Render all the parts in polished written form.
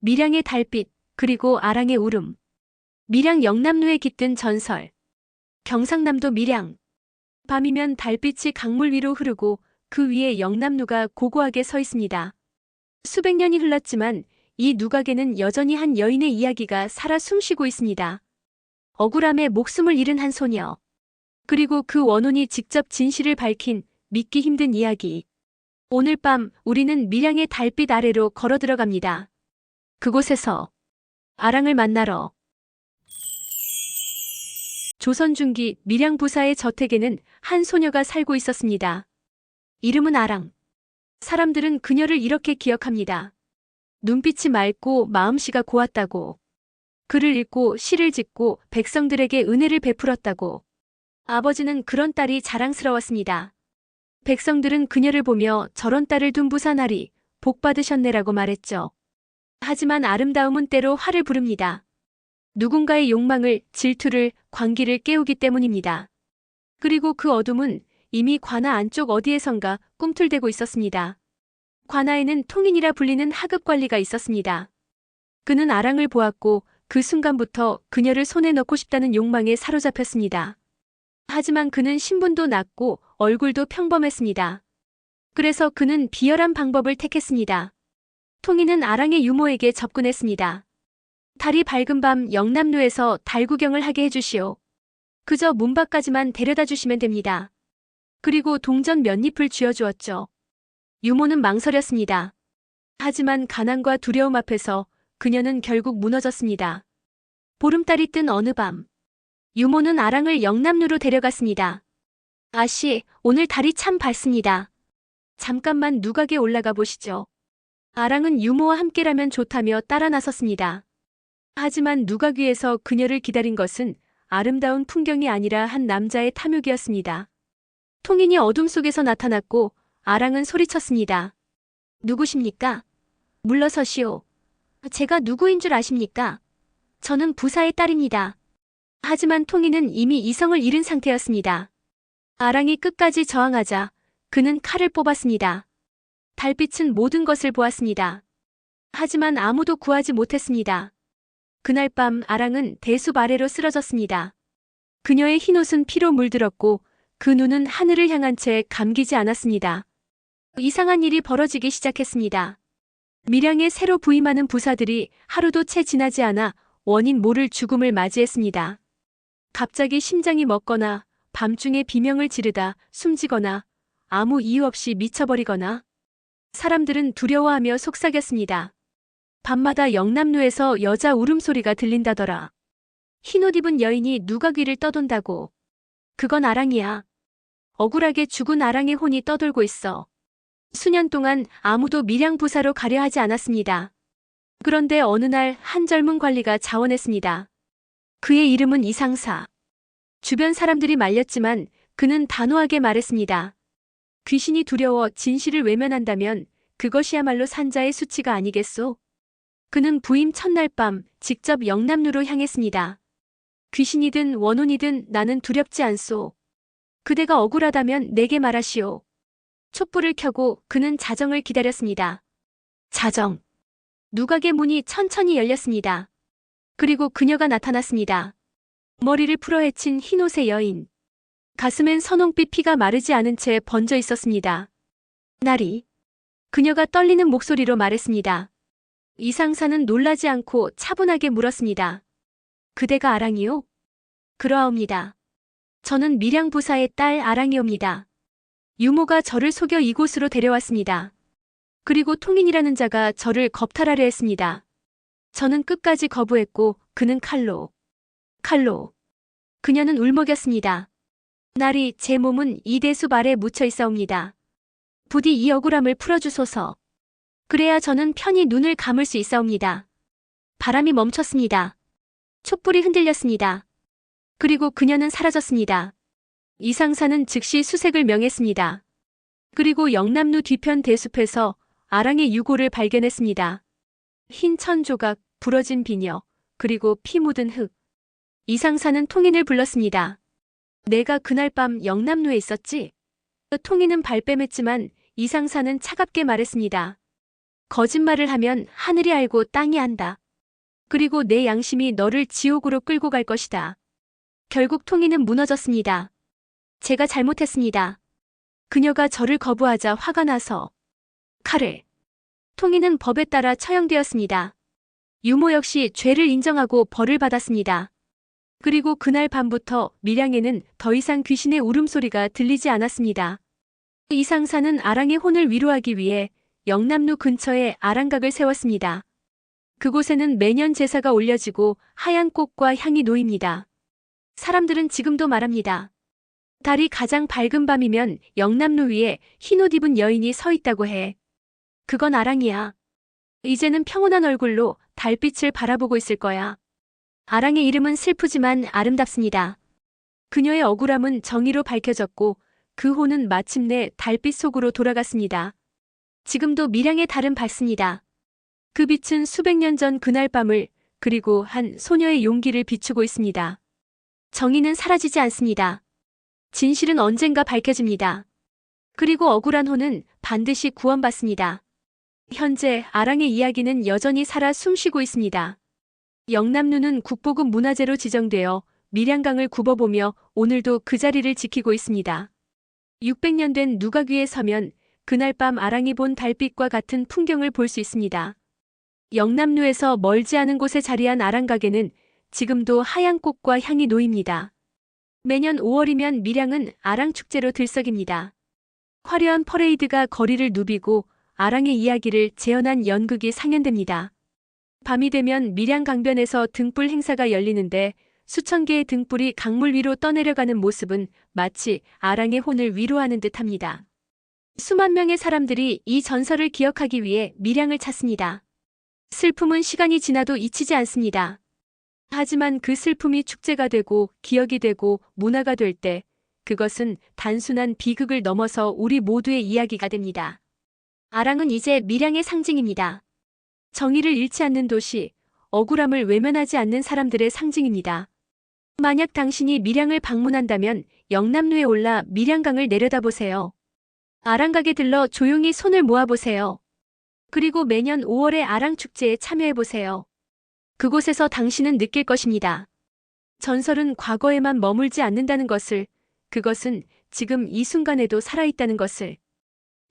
밀양의 달빛, 그리고 아랑의 울음. 밀양 영남로에 깃든 전설. 경상남도 밀양. 밤이면 달빛이 강물 위로 흐르고 그 위에 영남루가 고고하게 서 있습니다. 수백 년이 흘렀지만 이 누각에는 여전히 한 여인의 이야기가 살아 숨쉬고 있습니다. 억울함에 목숨을 잃은 한 소녀. 그리고 그 원혼이 직접 진실을 밝힌 믿기 힘든 이야기. 오늘 밤 우리는 밀양의 달빛 아래로 걸어 들어갑니다. 그곳에서 아랑을 만나러. 조선 중기 밀양 부사의 저택에는 한 소녀가 살고 있었습니다. 이름은 아랑. 사람들은 그녀를 이렇게 기억합니다. 눈빛이 맑고 마음씨가 고왔다고. 글을 읽고 시를 짓고 백성들에게 은혜를 베풀었다고. 아버지는 그런 딸이 자랑스러웠습니다. 백성들은 그녀를 보며 저런 딸을 둔 부사나리 복 받으셨네라고 말했죠. 하지만 아름다움은 때로 화를 부릅니다. 누군가의 욕망을, 질투를, 광기를 깨우기 때문입니다. 그리고 그 어둠은 이미 관아 안쪽 어디에선가 꿈틀대고 있었습니다. 관아에는 통인이라 불리는 하급 관리가 있었습니다. 그는 아랑을 보았고 그 순간부터 그녀를 손에 넣고 싶다는 욕망에 사로잡혔습니다. 하지만 그는 신분도 낮고 얼굴도 평범했습니다. 그래서 그는 비열한 방법을 택했습니다. 통인은 아랑의 유모에게 접근했습니다. 달이 밝은 밤 영남로에서 달 구경을 하게 해주시오. 그저 문 밖까지만 데려다 주시면 됩니다. 그리고 동전 몇 잎을 쥐어주었죠. 유모는 망설였습니다. 하지만 가난과 두려움 앞에서 그녀는 결국 무너졌습니다. 보름달이 뜬 어느 밤, 유모는 아랑을 영남루로 데려갔습니다. 아씨, 오늘 달이 참 밝습니다. 잠깐만 누각에 올라가 보시죠. 아랑은 유모와 함께라면 좋다며 따라 나섰습니다. 하지만 누각 위에서 그녀를 기다린 것은 아름다운 풍경이 아니라 한 남자의 탐욕이었습니다. 통인이 어둠 속에서 나타났고 아랑은 소리쳤습니다. 누구십니까? 물러서시오. 제가 누구인 줄 아십니까? 저는 부사의 딸입니다. 하지만 통인은 이미 이성을 잃은 상태였습니다. 아랑이 끝까지 저항하자 그는 칼을 뽑았습니다. 달빛은 모든 것을 보았습니다. 하지만 아무도 구하지 못했습니다. 그날 밤 아랑은 대숲 아래로 쓰러졌습니다. 그녀의 흰옷은 피로 물들었고 그 눈은 하늘을 향한 채 감기지 않았습니다. 이상한 일이 벌어지기 시작했습니다. 밀양에 새로 부임하는 부사들이 하루도 채 지나지 않아 원인 모를 죽음을 맞이했습니다. 갑자기 심장이 멎거나 밤중에 비명을 지르다 숨지거나 아무 이유 없이 미쳐버리거나 사람들은 두려워하며 속삭였습니다. 밤마다 영남루에서 여자 울음소리가 들린다더라. 흰옷 입은 여인이 누각 위를 떠돈다고. 그건 아랑이야. 억울하게 죽은 아랑의 혼이 떠돌고 있어. 수년 동안 아무도 밀양 부사로 가려 하지 않았습니다. 그런데 어느 날 한 젊은 관리가 자원했습니다. 그의 이름은 이상사. 주변 사람들이 말렸지만 그는 단호하게 말했습니다. 귀신이 두려워 진실을 외면한다면 그것이야말로 산자의 수치가 아니겠소? 그는 부임 첫날 밤 직접 영남루로 향했습니다. 귀신이든 원혼이든 나는 두렵지 않소. 그대가 억울하다면 내게 말하시오. 촛불을 켜고 그는 자정을 기다렸습니다. 자정. 누각의 문이 천천히 열렸습니다. 그리고 그녀가 나타났습니다. 머리를 풀어헤친 흰옷의 여인. 가슴엔 선홍빛 피가 마르지 않은 채 번져 있었습니다. 나리. 그녀가 떨리는 목소리로 말했습니다. 이상사는 놀라지 않고 차분하게 물었습니다. 그대가 아랑이요? 그러하옵니다. 저는 밀양 부사의 딸 아랑이옵니다. 유모가 저를 속여 이곳으로 데려왔습니다. 그리고 통인이라는 자가 저를 겁탈하려 했습니다. 저는 끝까지 거부했고 그는 칼로. 그녀는 울먹였습니다. 날이 제 몸은 이 대숲 아래 묻혀 있사옵니다. 부디 이 억울함을 풀어주소서. 그래야 저는 편히 눈을 감을 수 있사옵니다. 바람이 멈췄습니다. 촛불이 흔들렸습니다. 그리고 그녀는 사라졌습니다. 이상사는 즉시 수색을 명했습니다. 그리고 영남루 뒤편 대숲에서 아랑의 유골을 발견했습니다. 흰 천조각, 부러진 비녀, 그리고 피 묻은 흙. 이상사는 통인을 불렀습니다. 내가 그날 밤 영남루에 있었지? 통인은 발뺌했지만 이상사는 차갑게 말했습니다. 거짓말을 하면 하늘이 알고 땅이 안다. 그리고 내 양심이 너를 지옥으로 끌고 갈 것이다. 결국 통이는 무너졌습니다. 제가 잘못했습니다. 그녀가 저를 거부하자 화가 나서 칼을. 통이는 법에 따라 처형되었습니다. 유모 역시 죄를 인정하고 벌을 받았습니다. 그리고 그날 밤부터 밀양에는 더 이상 귀신의 울음소리가 들리지 않았습니다. 이상사는 아랑의 혼을 위로하기 위해 영남루 근처에 아랑각을 세웠습니다. 그곳에는 매년 제사가 올려지고 하얀 꽃과 향이 놓입니다. 사람들은 지금도 말합니다. 달이 가장 밝은 밤이면 영남루 위에 흰옷 입은 여인이 서 있다고 해. 그건 아랑이야. 이제는 평온한 얼굴로 달빛을 바라보고 있을 거야. 아랑의 이름은 슬프지만 아름답습니다. 그녀의 억울함은 정의로 밝혀졌고 그 혼은 마침내 달빛 속으로 돌아갔습니다. 지금도 밀양의 달은 밝습니다. 그 빛은 수백 년 전 그날 밤을 그리고 한 소녀의 용기를 비추고 있습니다. 정의는 사라지지 않습니다. 진실은 언젠가 밝혀집니다. 그리고 억울한 혼은 반드시 구원받습니다. 현재 아랑의 이야기는 여전히 살아 숨쉬고 있습니다. 영남루는 국보급 문화재로 지정되어 밀양강을 굽어보며 오늘도 그 자리를 지키고 있습니다. 600년 된 누각 위에 서면 그날 밤 아랑이 본 달빛과 같은 풍경을 볼 수 있습니다. 영남루에서 멀지 않은 곳에 자리한 아랑각에는 지금도 하얀 꽃과 향이 놓입니다. 매년 5월이면 밀양은 아랑축제로 들썩입니다. 화려한 퍼레이드가 거리를 누비고 아랑의 이야기를 재현한 연극이 상연됩니다. 밤이 되면 밀양 강변에서 등불 행사가 열리는데 수천 개의 등불이 강물 위로 떠내려가는 모습은 마치 아랑의 혼을 위로하는 듯합니다. 수만 명의 사람들이 이 전설을 기억하기 위해 밀양을 찾습니다. 슬픔은 시간이 지나도 잊히지 않습니다. 하지만 그 슬픔이 축제가 되고 기억이 되고 문화가 될 때 그것은 단순한 비극을 넘어서 우리 모두의 이야기가 됩니다. 아랑은 이제 밀양의 상징입니다. 정의를 잃지 않는 도시, 억울함을 외면하지 않는 사람들의 상징입니다. 만약 당신이 밀양을 방문한다면 영남루에 올라 밀양강을 내려다보세요. 아랑각에 들러 조용히 손을 모아보세요. 그리고 매년 5월의 아랑축제에 참여해보세요. 그곳에서 당신은 느낄 것입니다. 전설은 과거에만 머물지 않는다는 것을, 그것은 지금 이 순간에도 살아있다는 것을.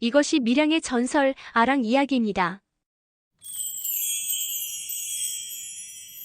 이것이 밀양의 전설, 아랑 이야기입니다.